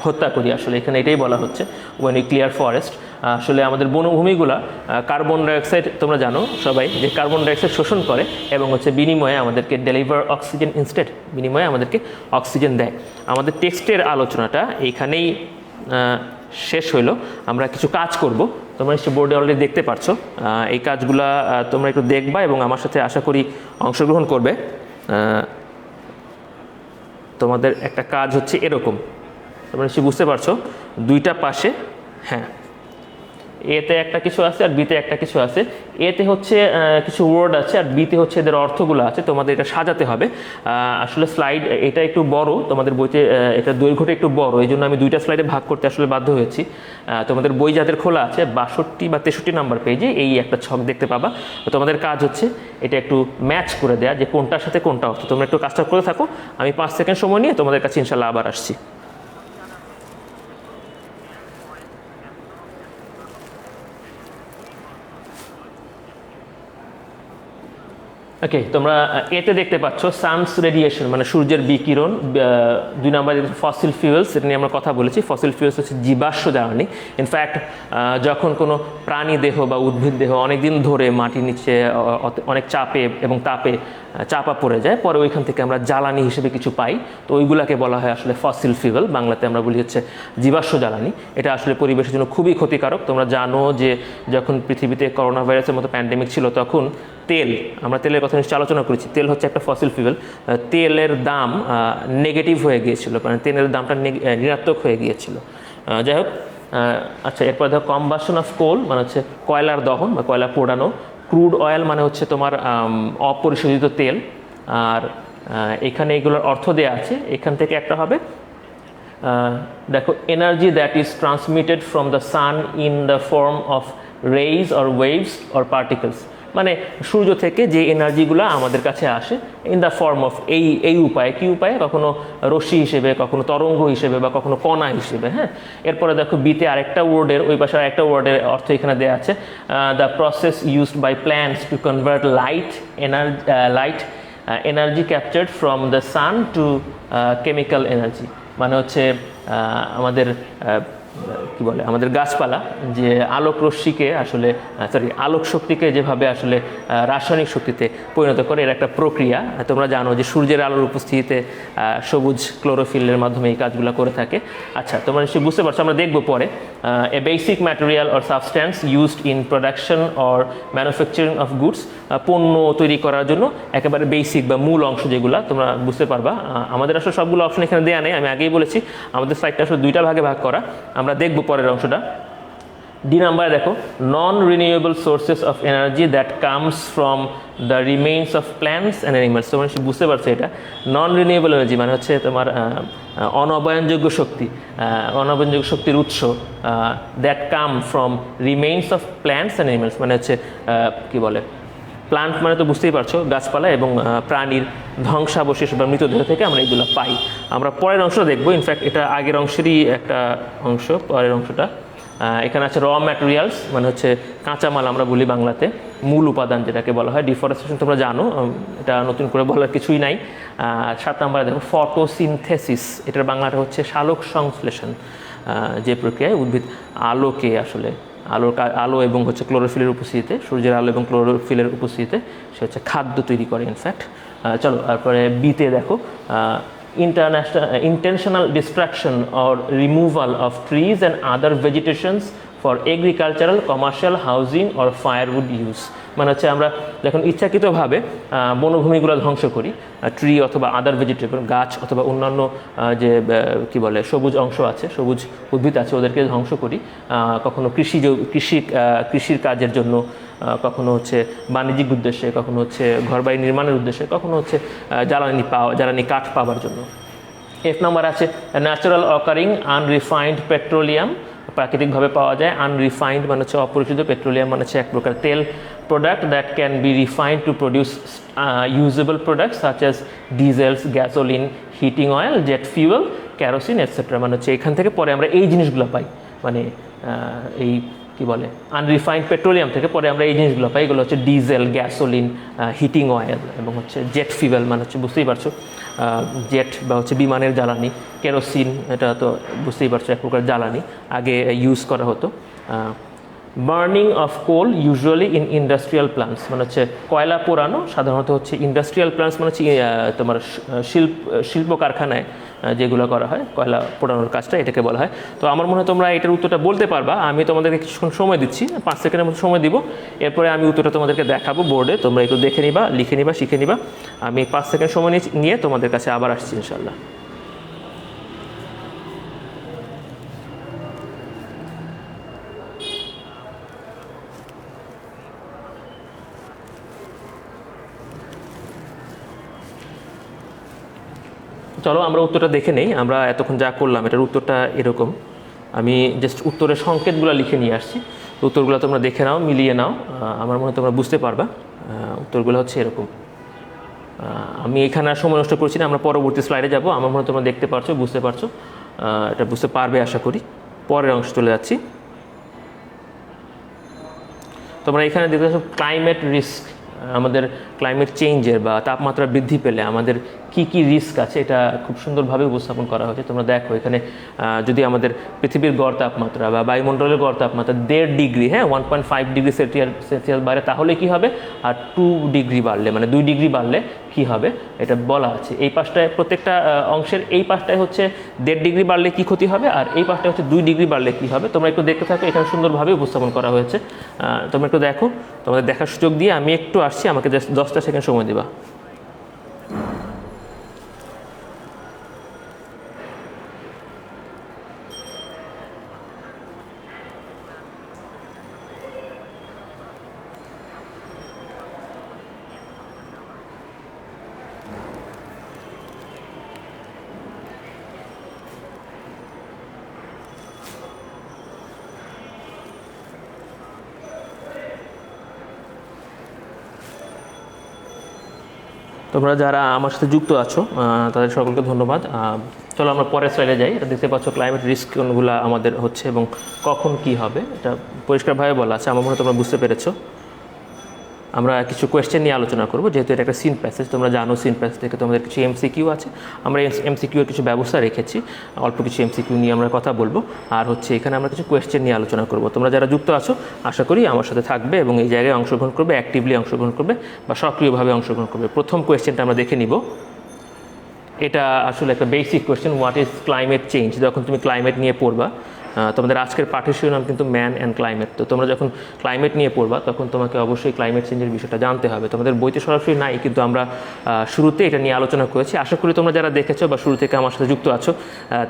হত্যা করি। আসলে এখানে এটাই বলা হচ্ছে ওয়েন ইউ ক্লিয়ার ফরেস্ট। আসলে আমাদের বনভূমিগুলা কার্বন ডাইঅক্সাইড, তোমরা জানো সবাই যে কার্বন ডাইঅক্সাইড শোষণ করে এবং হচ্ছে বিনিময়ে আমাদেরকে ডেলিভার অক্সিজেন ইনস্টেড, বিনিময়ে আমাদেরকে অক্সিজেন দেয়। আমাদের টেক্সটের আলোচনাটা এইখানেই শেষ হইলো। আমরা কিছু কাজ করব, তোমরা নিশ্চয়ই বোর্ডে অলরেডি দেখতে পাচ্ছ। এই কাজগুলা তোমরা একটু দেখবা এবং আমার সাথে আশা করি অংশগ্রহণ করবে। তোমাদের একটা কাজ হচ্ছে এরকম, তোমরা নিশ্চয়ই বুঝতে পারছো, দুইটা পাশে, হ্যাঁ, এতে একটা কিছু আছে আর বিতে একটা কিছু আছে। এতে হচ্ছে কিছু ওয়ার্ড আছে আর বিতে হচ্ছে এদের অর্থগুলো আছে, তোমাদের এটা সাজাতে হবে। আসলে স্লাইড এটা একটু বড়, তোমাদের বইতে এটা দৈর্ঘ্যটা একটু বড়, এই জন্য আমি দুইটা স্লাইডে ভাগ করতে আসলে বাধ্য হয়েছি। তোমাদের বই যাদের খোলা আছে 62 বা 63 নাম্বার পেজে এই একটা ছক দেখতে পাবা। তোমাদের কাজ হচ্ছে এটা একটু ম্যাচ করে দেয়া যে কোনটার সাথে কোনটা অর্থ। তোমরা একটু কাজটা করে থাকো, আমি 5 সেকেন্ড সময় নিয়ে তোমাদের কাছে ইনশাল্লাহ আবার আসছি। ওকে, তোমরা এতে দেখতে পাচ্ছ সানস রেডিয়েশন মানে সূর্যের বিকিরণ। 2 নম্বর ফসিল ফিউয়েলস, এটা নিয়ে আমরা কথা বলেছি। ফসিল ফিউয়েলস হচ্ছে জীবাশ্ম জ্বালানি। ইনফ্যাক্ট যখন কোনো প্রাণী দেহ বা উদ্ভিদ দেহ অনেকদিন ধরে মাটির নিচে অনেক চাপে এবং তাপে চাপা পড়ে যায়, পরে ওইখান থেকে আমরা জ্বালানি হিসেবে কিছু পাই, তো ওইগুলাকে বলা হয় আসলে ফসিল ফিউয়েল, বাংলাতে আমরা বলি হচ্ছে জীবাশ্ম জ্বালানি। এটা আসলে পরিবেশের জন্য খুবই ক্ষতিকারক। তোমরা জানো যে যখন পৃথিবীতে করোনা ভাইরাসের মতো প্যান্ডেমিক ছিল, তখন তেল, আমরা তেলের কথা নিশ্চয়ই আলোচনা করেছি, তেল হচ্ছে একটা ফসিল ফিউয়েল। তেলের দাম নেগেটিভ হয়ে গিয়েছিল, মানে তেলের দামটা ঋণাত্মক হয়ে গিয়েছিল। যাই হোক, আচ্ছা, এরপর দেখো কম্বাশন অফ কোল মানে হচ্ছে কয়লার দহন বা কয়লা পোড়ানো। ক্রুড অয়েল মানে হচ্ছে তোমার অপরিশোধিত তেল। আর এখানে এগুলোর অর্থ দেওয়া আছে, এখান থেকে একটা হবে, দেখো, energy that is transmitted from the San in the form of raise or waves or particles, মানে সূর্য থেকে যে এনার্জিগুলো আমাদের কাছে আসে ইন দ্য ফর্ম অফ এই উপায়ে, কী উপায়ে, কখনো রশ্মি হিসেবে, কখনো তরঙ্গ হিসেবে বা কখনো কণা হিসেবে। হ্যাঁ, এরপরে দেখো বিতে আরেকটা ওয়ার্ডের, ওই পাশে আরেকটা ওয়ার্ডের অর্থ এখানে দেওয়া আছে, the process used by plants to convert light energy captured from the sun to chemical energy, মানে হচ্ছে আমাদের কি বলে, আমাদের গাছপালা যে আলোক রশ্মিকে আসলে আলোক শক্তিকে যেভাবে আসলে রাসায়নিক শক্তিতে পরিণত করে, এর একটা প্রক্রিয়া। তোমরা জানো যে সূর্যের আলোর উপস্থিতিতে সবুজ ক্লোরোফিলের মাধ্যমে এই কাজগুলো করে থাকে। আচ্ছা, তোমরা নিশ্চয়ই বুঝতে পারছো, আমরা দেখবো পরে। A basic material or substance used in production or manufacturing of goods, পণ্য তৈরি করার জন্য একেবারে বেসিক বা মূল অংশ যেগুলো, তোমরা বুঝতে পারবা। আমাদের আসলে সবগুলো অপশন এখানে দেওয়া নেই, আমি আগেই বলেছি আমাদের সাইটটা আসলে দুইটা ভাগে ভাগ করা, আমরা দেখব পরের অংশটা। ডি নাম্বারে দেখো, নন renewable sources of energy that comes from the remains of plants and animals. তোমরা বুঝতে পারছো এটা নন রিনিউয়েবল এনার্জি মানে হচ্ছে তোমার অনবায়নযোগ্য শক্তি, অনবায়নযোগ্য শক্তির উৎস, that come from remains of plants and animals, মানে হচ্ছে কি বলে, প্লান্ট মানে তো বুঝতেই পারছো গাছপালা এবং প্রাণীর ধ্বংসাবশেষ বা মৃতদেহ থেকে আমরা এগুলো পাই। আমরা পরের অংশটা দেখবো, ইনফ্যাক্ট এটা আগের অংশেরই একটা অংশ। পরের অংশটা এখানে আছে র ম্যাটেরিয়ালস মানে হচ্ছে কাঁচামাল, আমরা বলি বাংলাতে মূল উপাদান যেটাকে বলা হয়। ডিফরেস্টেশন তোমরা জানো, এটা নতুন করে বলার কিছুই নাই। 7 নম্বরে দেখো ফটোসিনথেসিস, এটার বাংলাটা হচ্ছে সালোক সংশ্লেষণ, যে প্রক্রিয়ায় উদ্ভিদ আলোকে আসলে আলো এবং হচ্ছে ক্লোরোফিলের উপস্থিতিতে, সূর্যের আলো এবং ক্লোরোফিলের উপস্থিতিতে সে হচ্ছে খাদ্য তৈরি করে। ইনফ্যাক্ট চলো তারপরে বিতে দেখো, intentional destruction or removal of trees and other vegetations for agricultural, commercial, housing or firewood use, মানে হচ্ছে আমরা যখন ইচ্ছাকৃতভাবে বনভূমিগুলো ধ্বংস করি, ট্রি অথবা আদার ভেজিটেবল, গাছ অথবা অন্যান্য যে কি বলে সবুজ অংশ আছে, সবুজ উদ্ভিদ আছে, ওদেরকে ধ্বংস করি, কখনো কৃষির কাজের জন্য, কখনো হচ্ছে বাণিজ্যিক উদ্দেশ্যে, কখনো হচ্ছে ঘরবাড়ি নির্মাণের উদ্দেশ্যে, কখনো হচ্ছে জ্বালানি কাঠ পাওয়ার জন্য। F নম্বর আছে ন্যাচারাল অকারিং আনরিফাইন্ড পেট্রোলিয়াম, প্রাকৃতিকভাবে পাওয়া যায়। আনরিফাইন্ড মানে হচ্ছে অপরিশোধিত, পেট্রোলিয়াম মানে হচ্ছে এক প্রকার তেল। Product that can be refined to produce usable products such as diesels, gasoline, heating oil, jet fuel, kerosene etcetera, মানে হচ্ছে এখান থেকে পরে আমরা এই জিনিসগুলো পাই, মানে এই কি বলে আনরিফাইন্ড পেট্রোলিয়াম থেকে পরে আমরা এই জিনিসগুলো পাই, এগুলো হচ্ছে ডিজেল, গ্যাসোলিন, হিটিং অয়েল এবং হচ্ছে জেট ফিউয়েল, মানে হচ্ছে বুঝতেই পারছো জেট বা হচ্ছে বিমানের জ্বালানি, কেরোসিন, এটা তো বুঝতেই পারছো এক প্রকার জ্বালানি আগে ইউজ করা হতো। Burning of coal usually in industrial plants, মানে হচ্ছে কয়লা পোড়ানো সাধারণত হচ্ছে ইন্ডাস্ট্রিয়াল প্লান্টস, মানে হচ্ছে তোমার শিল্প কারখানায় যেগুলো করা হয় কয়লা পোড়ানোর কাজটা, এটাকে বলা হয়। তো আমার মনে হয় তোমরা এটার উত্তরটা বলতে পারবা। আমি তোমাদেরকে কিছুক্ষণ সময় দিচ্ছি, 5 সেকেন্ডের মতো সময় দিব, এরপরে আমি উত্তরটা তোমাদেরকে দেখাবো বোর্ডে, তোমরা একটু দেখে নিবা, লিখে নিবা, শিখে নিবা। আমি 5 সেকেন্ড সময় নিয়ে তোমাদের কাছে আবার আসছি ইনশাল্লাহ। চলো আমরা উত্তরটা দেখে নেই। আমরা এতক্ষণ যা করলাম এটার উত্তরটা এরকম, আমি জাস্ট উত্তরের সংকেতগুলো লিখে নিয়ে আসছি। উত্তরগুলো তোমরা দেখে নাও, মিলিয়ে নাও, আমার মনে হয় তোমরা বুঝতে পারবা। উত্তরগুলো হচ্ছে এরকম। আমি এখানে আর সময় নষ্ট করছি না, আমরা পরবর্তী স্লাইডে যাব। আমার মনে হয় তোমরা দেখতে পারছো, বুঝতে পারছো, এটা বুঝতে পারবে আশা করি। পরের অংশ চলে যাচ্ছি। তোমরা এখানে দেখতে পাচ্ছ ক্লাইমেট রিস্ক, আমাদের ক্লাইমেট চেঞ্জের বা তাপমাত্রা বৃদ্ধি পেলে আমাদের কি কি রিস্ক আছে এটা খুব সুন্দরভাবে উপস্থাপন করা হয়েছে। তোমরা দেখো এখানে যদি আমাদের পৃথিবীর গড় তাপমাত্রা বা বায়ুমণ্ডলের গড় তাপমাত্রা 1.5 ডিগ্রি, 1.5 ডিগ্রি সেলসিয়াস বাড়ে তাহলে কি হবে, আর 2 ডিগ্রি বাড়লে মানে 2 ডিগ্রি বাড়লে কি হবে এটা বলা আছে। এই পাশটায় প্রত্যেকটা অংশের এই পাশটায় হচ্ছে 1.5 ডিগ্রি বাড়লে কি ক্ষতি হবে, আর এই পাশটায় হচ্ছে 2 ডিগ্রি বাড়লে কি হবে। তোমরা একটু দেখতে থাকো, এখানে সুন্দরভাবে উপস্থাপন করা হয়েছে। তোমরা একটু দেখো, তোমাদের দেখার সুযোগ দিয়ে আমি একটু আসছি, আমাকে জাস্ট 10টা সেকেন্ড সময় দিবা। তোমরা যারা আমার সাথে যুক্ত আছো তাদের সকলকে ধন্যবাদ। চলো আমরা পরের স্লাইডে যাই। এটা দেখতে পাচ্ছ ক্লাইমেট রিস্ক কোনগুলো আমাদের হচ্ছে এবং কখন কি হবে এটা পরিষ্কারভাবে বলা আছে। আমার মনে হয় তোমরা বুঝতে পেরেছো। আমরা কিছু কোয়েশ্চেন নিয়ে আলোচনা করব, যেহেতু এটা একটা সিন প্যাসেজ। তোমরা জানো সিন প্যাসেজ থেকে তোমাদের কিছু এমসিকিউ আছে, আমরা এমসিকিউ এর কিছু ব্যবস্থা রেখেছি, অল্প কিছু এমসিকিউ নিয়ে আমরা কথা বলবো, আর হচ্ছে এখানে আমরা কিছু কোয়েশ্চেন নিয়ে আলোচনা করব। তোমরা যারা যুক্ত আছো আশা করি আমার সাথে থাকবে এবং এই জায়গায় অংশগ্রহণ করবে, অ্যাক্টিভলি অংশগ্রহণ করবে বা সক্রিয়ভাবে অংশগ্রহণ করবে। প্রথম কোয়েশ্চেনটা আমরা দেখে নিব। এটা আসলে একটা basic question, what is climate change. যখন তুমি ক্লাইমেট নিয়ে পড়বা, তোমাদের আজকের পাঠের শিরোনাম কিন্তু ম্যান অ্যান্ড ক্লাইমেট। তো তোমরা যখন ক্লাইমেট নিয়ে পড়বা তখন তোমাকে অবশ্যই ক্লাইমেট চেঞ্জের বিষয়টা জানতে হবে। তোমাদের বইতে সরাসরি নাই, কিন্তু আমরা শুরুতে এটা নিয়ে আলোচনা করেছি। আশা করি তোমরা যারা দেখেছো বা শুরু থেকে আমার সাথে যুক্ত আছো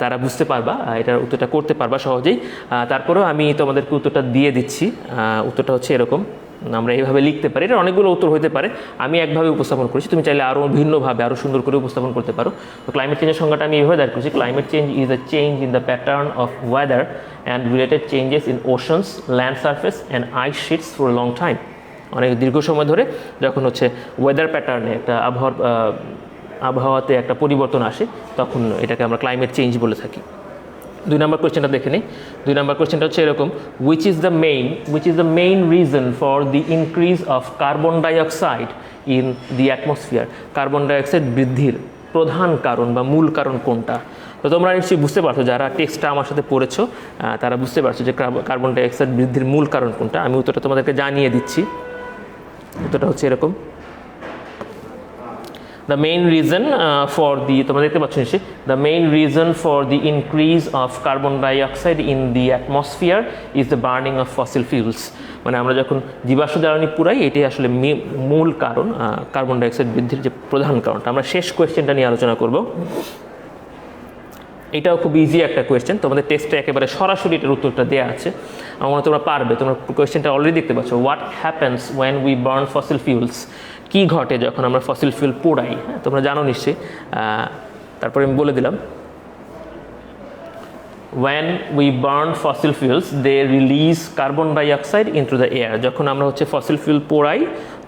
তারা বুঝতে পারবা, এটার উত্তরটা করতে পারবা সহজেই। তারপরেও আমি তোমাদেরকে উত্তরটা দিয়ে দিচ্ছি। উত্তরটা হচ্ছে এরকম, আমরা এইভাবে লিখতে পারি। এটা অনেকগুলো উত্তর হতে পারে, আমি একভাবে উপস্থাপন করেছি, তুমি চাইলে আরও ভিন্নভাবে আরও সুন্দর করে উপস্থাপন করতে পারো। তো ক্লাইমেট চেঞ্জের সংজ্ঞাটা আমি এইভাবে দাঁড় করেছি, climate change is a change in the pattern of weather and related changes in oceans, land surface and ice sheets for long time. অনেক দীর্ঘ সময় ধরে যখন হচ্ছে ওয়েদার প্যাটার্নে একটা আবহাওয়াতে একটা পরিবর্তন আসে তখন এটাকে আমরা ক্লাইমেট চেঞ্জ বলে থাকি। 2 নম্বর কোয়েশ্চেনটা দেখে নিই। 2 নম্বর কোয়েশ্চেনটা হচ্ছে এরকম, which is the main reason for the increase of carbon dioxide in the atmosphere. Carbon dioxide বৃদ্ধির প্রধান কারণ বা মূল কারণ কোনটা? তো তোমরা নিশ্চয়ই বুঝতে পারছো, যারা টেক্সটটা আমার সাথে পড়েছো তারা বুঝতে পারছো যে কার্বন ডাইঅক্সাইড বৃদ্ধির মূল কারণ কোনটা। আমি উত্তরটা তোমাদেরকে জানিয়ে দিচ্ছি। উত্তরটা হচ্ছে এরকম, the main reason for the তোমরা দেখতে পাচ্ছ নিশ্চয়ই, the main reason for the increase of carbon dioxide in the atmosphere is the burning of fossil fuels। মানে আমরা যখন জীবাশ্ম জ্বালানি পুরাই, এটাই আসলে মূল কারণ, কার্বন ডাইঅক্সাইড বৃদ্ধির যে প্রধান কারণটা। আমরা শেষ কোয়েশ্চেনটা নিয়ে আলোচনা করব। এটাও খুব ইজি একটা কোয়েশ্চেন, তোমাদের টেস্টে একেবারে সরাসরি এটার উত্তরটা দেওয়া আছে, আমার মনে হয় তোমরা পারবে। তোমরা কোয়েশ্চেনটা অলরেডি দেখতে পাচ্ছ, what happens when we burn fossil fuels. কী ঘটে যখন আমরা ফসিল ফিউল পোড়াই? হ্যাঁ, তোমরা জানো নিশ্চয়ই। তারপরে আমি বলে দিলাম, when we burn fossil fuels they release carbon dioxide into the air। যখন আমরা হচ্ছে ফসিল ফিউল পোড়াই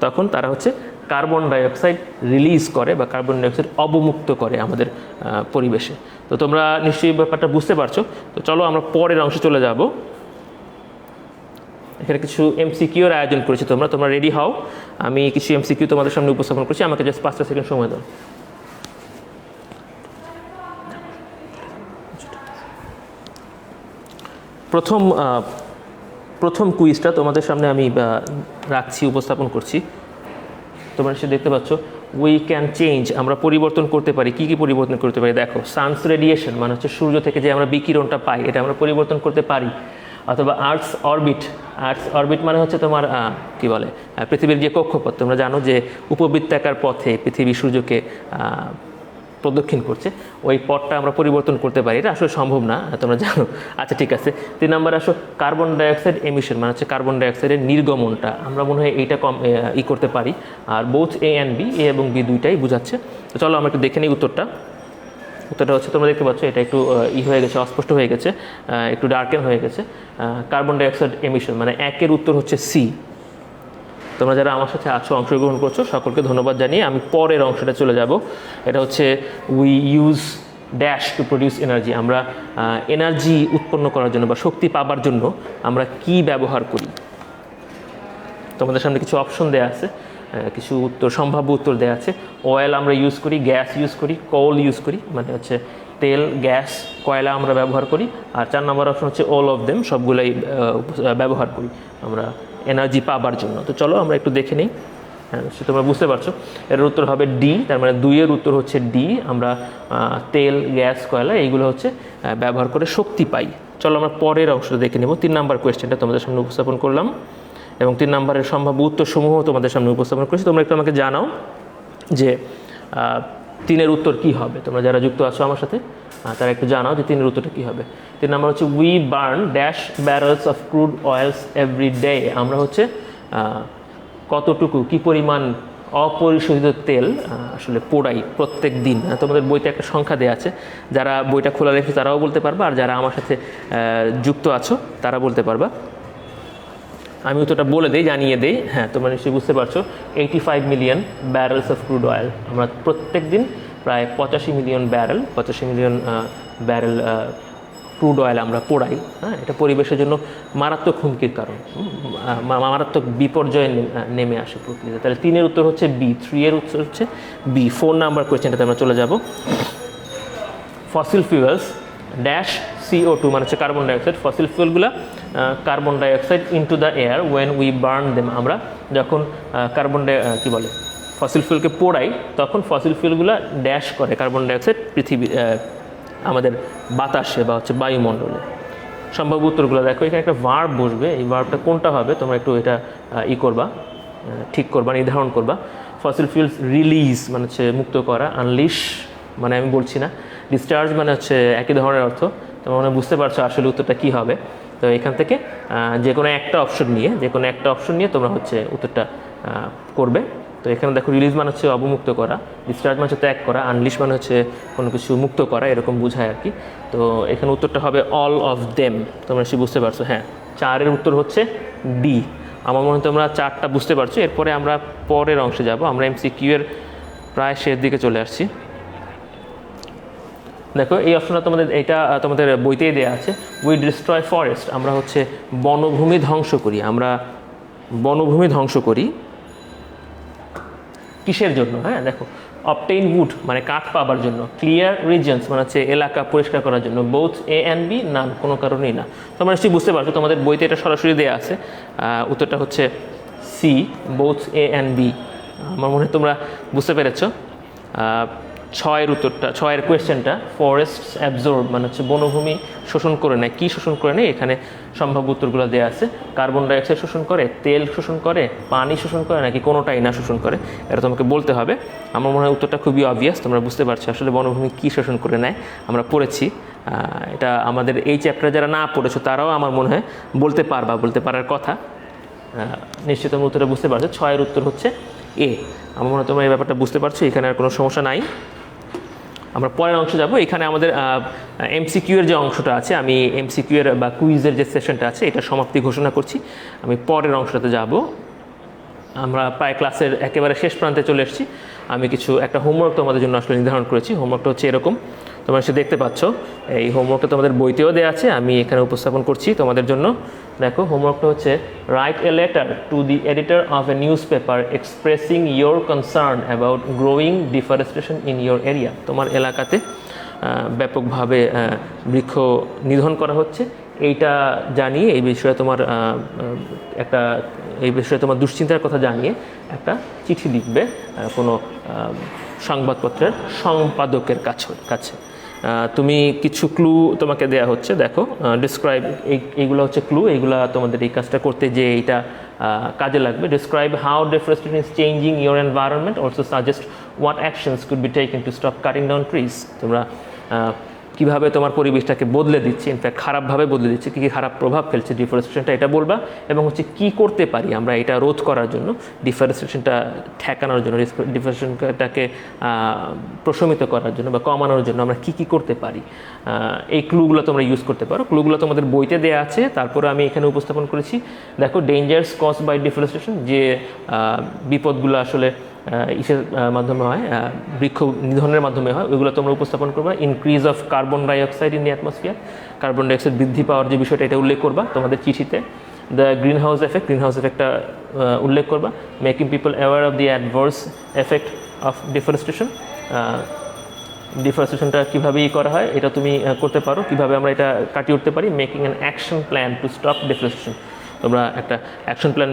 তখন তারা হচ্ছে কার্বন ডাইঅক্সাইড রিলিজ করে বা কার্বন ডাইঅক্সাইড অবমুক্ত করে আমাদের পরিবেশে। তো তোমরা নিশ্চয়ই ব্যাপারটা বুঝতে পারছো। তো চলো আমরা পরের অংশে চলে যাব। এখানে কিছু এমসিকিউ এর আয়োজন করেছি, তোমরা রেডি হও, আমি কিছু এমসিকিউ তোমাদের সামনে উপস্থাপন করছি, আমাকে জাস্ট 5টা সেকেন্ড সময় দাও। প্রথম কুইজটা তোমাদের সামনে আমি রাখছি, উপস্থাপন করছি। তোমরা সে দেখতে পাচ্ছ, উই ক্যান চেঞ্জ, আমরা পরিবর্তন করতে পারি। কি কি পরিবর্তন করতে পারি? দেখো, সানস রেডিয়েশন মানে হচ্ছে সূর্য থেকে যে আমরা বিকিরণটা পাই, এটা আমরা পরিবর্তন করতে পারি। অথবা আর্থস অরবিট মানে হচ্ছে তোমার কি বলে, পৃথিবীর যে কক্ষপথ, তোমরা জানো যে উপবৃত্তাকার পথে পৃথিবী সূর্যকে প্রদক্ষিণ করছে, ওই পথটা আমরা পরিবর্তন করতে পারি। এটা আসলে সম্ভব না, তোমরা জানো। আচ্ছা ঠিক আছে, 3 নম্বরে আসো, কার্বন ডাইঅক্সাইড এমিশন মানে হচ্ছে কার্বন ডাইঅক্সাইডের নির্গমনটা আমরা মনে হয় এইটা কম করতে পারি। আর বোথ এ অ্যান্ড বি, এ এবং বি দুইটাই বোঝাচ্ছে। তো চলো আমরা একটু দেখে নিই উত্তরটা হচ্ছে, তোমরা দেখতে পাচ্ছ এটা একটু হয়ে গেছে, অস্পষ্ট হয়ে গেছে, একটু ডার্কেন হয়ে গেছে। কার্বন ডাইঅক্সাইড এমিশন মানে 1-এর উত্তর হচ্ছে সি। তোমরা যারা আমার সাথে আছো, অংশগ্রহণ করছো, সকলকে ধন্যবাদ জানিয়ে আমি পরের অংশটা চলে যাব। এটা হচ্ছে we use dash to produce energy, আমরা এনার্জি উৎপন্ন করার জন্য বা শক্তি পাবার জন্য আমরা কি ব্যবহার করি। তোমাদের সামনে কিছু অপশন দেওয়া আছে, কিছু সম্ভাব্য উত্তর দেওয়া আছে। অয়েল আমরা ইউজ করি, গ্যাস ইউজ করি, কোল ইউজ করি, মানে হচ্ছে তেল, গ্যাস, কয়লা আমরা ব্যবহার করি। আর 4 নম্বর অপশন হচ্ছে অল অফ দেম, সবগুলাই ব্যবহার করি আমরা এনার্জি পাবার জন্য। তো চলো আমরা একটু দেখে নিই। হ্যাঁ, তোমরা বুঝতে পারছো এর উত্তর হবে ডি, তার মানে 2-এর উত্তর হচ্ছে ডি। আমরা তেল, গ্যাস, কয়লা এইগুলো হচ্ছে ব্যবহার করে শক্তি পাই। চলো আমরা পরের অংশটা দেখে নেব। 3 নম্বর কোয়েশ্চেনটা তোমাদের সামনে উপস্থাপন করলাম এবং 3 নম্বরের সম্ভাব্য উত্তরসমূহ তোমাদের সামনে উপস্থাপন করেছি। তোমরা একটু আমাকে জানাও যে 3-এর উত্তর কী হবে। তোমরা যারা যুক্ত আছো আমার সাথে তারা একটু জানাও যে 3-এর উত্তরটা কী হবে। 3 নম্বর হচ্ছে we burn dash ব্যারেলস of crude oils every day, আমরা হচ্ছে কতটুকু, কি পরিমাণ অপরিশোধিত তেল আসলে পোড়াই প্রত্যেক দিন। তোমাদের বইতে একটা সংখ্যা দেওয়া আছে, যারা বইটা খোলা রেখেছে তারাও বলতে পারবা, আর যারা আমার সাথে যুক্ত আছো তারা বলতে পারবা। আমি উত্তরটা বলে দিই, জানিয়ে দিই। হ্যাঁ, তোমরা নিশ্চয়ই বুঝতে পারছো, 85 মিলিয়ন ব্যারেলস অফ ক্রুড অয়েল, আমরা প্রত্যেক দিন প্রায় 85 মিলিয়ন ব্যারেল ক্রুড অয়েল আমরা পোড়াই। হ্যাঁ, এটা পরিবেশের জন্য মারাত্মক হুমকির কারণ, মারাত্মক বিপর্যয় নেমে আসে প্রকৃতিতে। তাহলে 3-এর উত্তর হচ্ছে বি, 3-এর উত্তর হচ্ছে বি। 4 নাম্বার কোয়েশ্চেনটাতে আমরা চলে যাব। ফসিল ফিউয়েলস ড্যাশ CO2 মানে হচ্ছে কার্বন ডাইঅক্সাইড, ফসিল ফুয়েলগুলো carbon dioxide into the air when we burn them, আমরা যখন ফসিল ফুয়েলকে পোড়াই তখন ফসিল ফুয়েলগুলো ড্যাশ করে কার্বন ডাইঅক্সাইড পৃথিবী আমাদের বাতাসে বা হচ্ছে বায়ুমণ্ডলে। সম্ভাব্য উত্তরগুলো দেখো, এখানে একটা ভার্ব বসবে, এই ভার্বটা কোনটা হবে তোমরা একটু এটা ঠিক করবা, নির্ধারণ করবা। ফসিল ফুয়েলস রিলিজ মানে হচ্ছে মুক্ত করা, আনলিশ মানে আমি বলছি না, ডিসচার্জ মানে হচ্ছে একই ধরনের অর্থ। তোমরা মনে বুঝতে পারছো আসলে উত্তরটা কী হবে। তো এখান থেকে যে কোনো একটা অপশন নিয়ে তোমরা হচ্ছে উত্তরটা করবে। তো এখানে দেখো, রিলিজ মানে হচ্ছে অবমুক্ত করা, ডিসচার্জ মানে হচ্ছে ত্যাগ করা, আনলিশ মানে হচ্ছে কোনো কিছু মুক্ত করা, এরকম বোঝায় আর কি। তো এখানে উত্তরটা হবে অল অফ দেম। তোমরা সে বুঝতে পারছো। হ্যাঁ, 4-এর উত্তর হচ্ছে ডি। আমার মনে হয় তোমরা 4টা বুঝতে পারছো। এরপরে আমরা পরের অংশে যাব। আমরা MCQ এর প্রায় শেষ দিকে চলে আসছি। দেখো, এই অপশনটা তোমাদের বইতেই দেওয়া আছে। উই ডিস্ট্রয় ফরেস্ট, আমরা হচ্ছে বনভূমি ধ্বংস করি কিসের জন্য? হ্যাঁ, দেখো, অবটেইন উড মানে কাঠ পাবার জন্য, ক্লিয়ার রিজনস মানে হচ্ছে এলাকা পরিষ্কার করার জন্য, বোথ এ অ্যান্ড বি না, কোনো কারণেই না। তোমরা নিশ্চয়ই বুঝতে পারছো, তোমাদের বইতে এটা সরাসরি দেওয়া আছে। উত্তরটা হচ্ছে C, both A and B. আমার মনে হয় তোমরা বুঝতে পেরেছো। 6-এর কোয়েশ্চেনটা, ফরেস্ট অ্যাবজর্ব মানে হচ্ছে বনভূমি শোষণ করে নেয়। কী শোষণ করে নেয়? এখানে সম্ভাব্য উত্তরগুলো দেওয়া আছে। কার্বন ডাইঅক্সাইড শোষণ করে, তেল শোষণ করে, পানি শোষণ করে, নাকি কোনোটাই না শোষণ করে, এটা তোমাকে বলতে হবে। আমার মনে হয় উত্তরটা খুবই অবভিয়াস, তোমরা বুঝতে পারছো আসলে বনভূমি কী শোষণ করে নেয়। আমরা পড়েছি এটা, আমাদের এই চ্যাপ্টারে যারা না পড়েছো তারাও আমার মনে হয় বলতে পারার কথা। নিশ্চিত তোমরা উত্তরটা বুঝতে পারছো। 6-এর উত্তর হচ্ছে এ। আমার মনে হয় তোমরা এই ব্যাপারটা বুঝতে পারছো, এখানে আর কোনো সমস্যা নাই। আমরা পরের অংশে যাব। এখানে আমাদের MCQ এর যে অংশটা আছে, আমি MCQ এর বা কুইজের যে সেশনটা আছে এটা সমাপ্তি ঘোষণা করছি। আমি পরের অংশটাতে যাব। আমরা প্রায় ক্লাসের একেবারে শেষ প্রান্তে চলে এসেছি। আমি একটা হোমওয়ার্ক তোমাদের জন্য আসলে নির্ধারণ করেছি। হোমওয়ার্কটা হচ্ছে এরকম, তোমরা সে দেখতে পাচ্ছ এই হোমওয়ার্কটা তোমাদের বইতেও দেওয়া আছে, আমি এখানে উপস্থাপন করছি তোমাদের জন্য। দেখো হোমওয়ার্কটা হচ্ছে write a letter to the editor of A news paper expressing your concern about growing deforestation in your area. তোমার এলাকাতে ব্যাপকভাবে বৃক্ষ নিধন করা হচ্ছে, এইটা জানিয়ে এই বিষয়ে তোমার এই বিষয়ে তোমার দুশ্চিন্তার কথা জানিয়ে একটা চিঠি লিখবে কোনো সংবাদপত্রের সম্পাদকের কাছে। তুমি কিছু ক্লু তোমাকে দেয়া হচ্ছে, দেখো ডিসক্রাইব, এইগুলো হচ্ছে ক্লু, এইগুলো তোমাদের এই কাজটা করতে যে এইটা কাজে লাগবে। Describe how deforestation is changing your environment, also suggest what actions could be taken to stop cutting down trees. তোমরা কীভাবে তোমার পরিবেশটাকে বদলে দিচ্ছে, ইনফ্যাক্ট খারাপভাবে বদলে দিচ্ছে, কী কী খারাপ প্রভাব ফেলছে ডিফরেস্টেশনটা, এটা বলবা। এবং হচ্ছে কী করতে পারি আমরা এটা রোধ করার জন্য, ডিফরেস্টেশনটা ঠেকানোর জন্য, ডিফরেস্টেশনটাকে প্রশমিত করার জন্য বা কমানোর জন্য আমরা কী কী করতে পারি, এই ক্লুগুলো তোমরা ইউজ করতে পারো। ক্লুগুলো তোমাদের বইতে দেওয়া আছে, তারপরে আমি এখানে উপস্থাপন করেছি। দেখো ডেঞ্জার্স কজ বাই ডিফরেস্টেশন, যে বিপদগুলো আসলে ইসের মাধ্যমে হয়, বৃক্ষ নিধনের মাধ্যমে হয়, ওইগুলো তোমরা উপস্থাপন করবা। Increase of carbon dioxide in the atmosphere, carbon dioxide বৃদ্ধি পাওয়ার যে বিষয়টা এটা উল্লেখ করবা তোমাদের চিঠিতে। দ্য গ্রিন হাউস এফেক্টটা উল্লেখ করবা। Making people aware of the adverse effect of deforestation, ডিফরেস্টেশনটা কীভাবে করা হয় এটা তুমি করতে পারো, কীভাবে আমরা এটা কাটিয়ে উঠতে পারি। Making an action plan to stop deforestation, তোমরা একটা অ্যাকশন প্ল্যান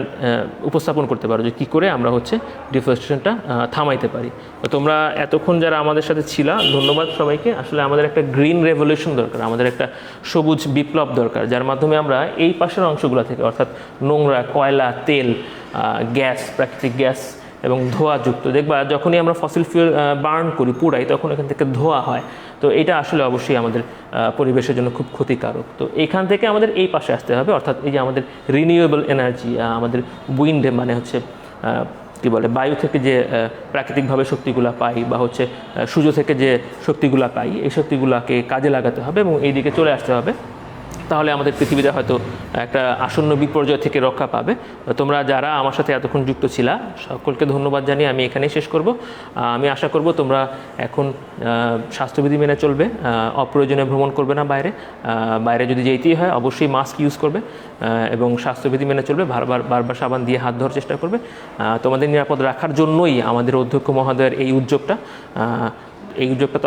উপস্থাপন করতে পারো যে কী করে আমরা হচ্ছে ডিফরেস্টেশনটা থামাইতে পারি। তো তোমরা এতক্ষণ যারা আমাদের সাথে ছিলা, ধন্যবাদ সবাইকে। আসলে আমাদের একটা গ্রিন রেভলিউশন দরকার, আমাদের একটা সবুজ বিপ্লব দরকার, যার মাধ্যমে আমরা এই পাশের অংশগুলো থেকে, অর্থাৎ নোংরা, কয়লা, তেল, গ্যাস, প্রাকৃতিক গ্যাস এবং ধোঁয়াযুক্ত, দেখবা যখনই আমরা ফসিল ফুয়েল বার্ন করি, পুড়াই, তখন এখান থেকে ধোঁয়া হয়। তো এটা আসলে অবশ্যই আমাদের পরিবেশের জন্য খুব ক্ষতিকারক। তো এইখান থেকে আমাদের এই পাশে আসতে হবে, অর্থাৎ এই যে আমাদের রিনিউয়েবল এনার্জি, আমাদের উইন্ড মানে হচ্ছে কী বলে, বায়ু থেকে যে প্রাকৃতিকভাবে শক্তিগুলো পাই, বা হচ্ছে সূর্য থেকে যে শক্তিগুলো পাই, এই শক্তিগুলোকে কাজে লাগাতে হবে এবং এই দিকে চলে আসতে হবে। তাহলে আমাদের পৃথিবীতে হয়তো একটা আসন্ন বিপর্যয় থেকে রক্ষা পাবে। তোমরা যারা আমার সাথে এতক্ষণ যুক্ত ছিলা, সকলকে ধন্যবাদ জানিয়ে আমি এখানেই শেষ করব। আমি আশা করব তোমরা এখন স্বাস্থ্যবিধি মেনে চলবে, অপ্রয়োজনীয় ভ্রমণ করবে না, বাইরে যদি যেতেই হয় অবশ্যই মাস্ক ইউজ করবে এবং স্বাস্থ্যবিধি মেনে চলবে, বারবার সাবান দিয়ে হাত ধোয়ার চেষ্টা করবে। তোমাদের নিরাপদ রাখার জন্যই আমাদের অধ্যক্ষ মহোদয়ের এই উদ্যোগটা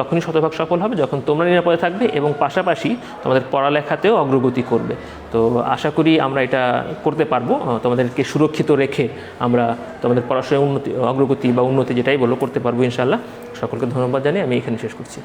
তখনই শতভাগ সফল হবে যখন তোমরা নিরাপদে থাকবে এবং পাশাপাশি তোমাদের পড়ালেখাতেও অগ্রগতি করবে। তো আশা করি আমরা এটা করতে পারবো, তোমাদেরকে সুরক্ষিত রেখে আমরা তোমাদের পড়াশোনায় অগ্রগতি বা উন্নতি যেটাই বলো করতে পারবো ইনশাআল্লাহ। সকলকে ধন্যবাদ জানিয়ে আমি এখানে শেষ করছি।